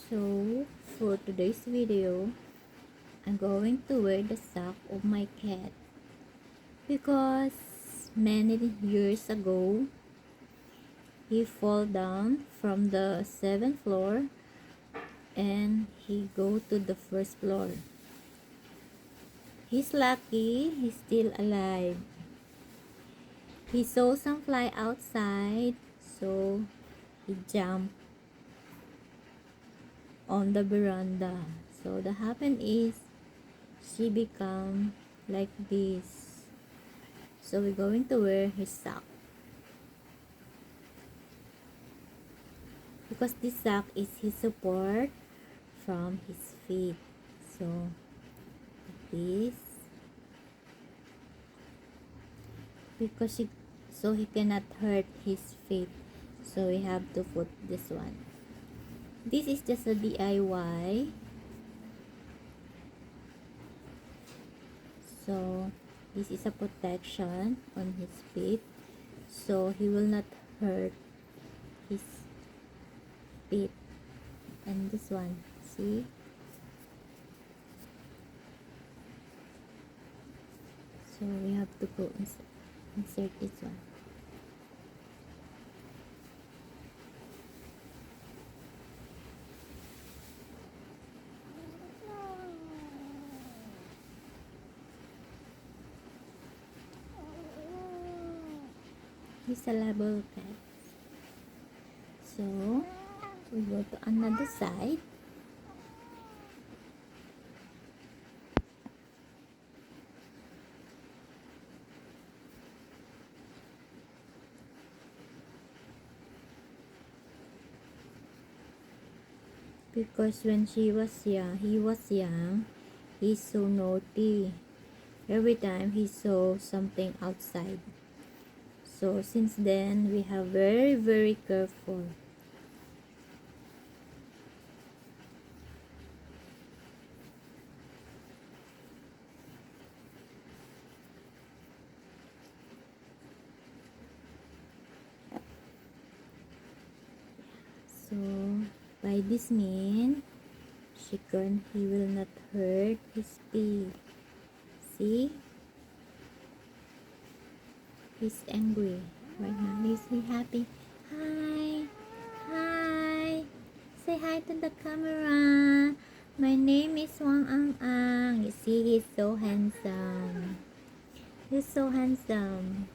So, for today's video, I'm going to wear the sock of my cat because many years ago, he fall down from the 7th floor and he go to the first floor. He's lucky he's still alive. He saw some fly outside, so he jumped on the veranda. So the happen is she become like this. So we're going to wear his sock because this sock is his support from his feet. So like this, because so he cannot hurt his feet. So we have to put this one. This is just a DIY. So this is a protection on his feet, so he will not hurt his feet. And this one, see? So we have to go insert this one. He's a label cat. So we go to another side. Because when he was young, he's so naughty. Every time he saw something outside. So since then, we have very careful. So by this mean, he will not hurt his feet. See? He's angry right now. Is he happy? Hi! Hi! Say hi to the camera. My name is Wang Ang Ang. You see, he's so handsome. He's so handsome.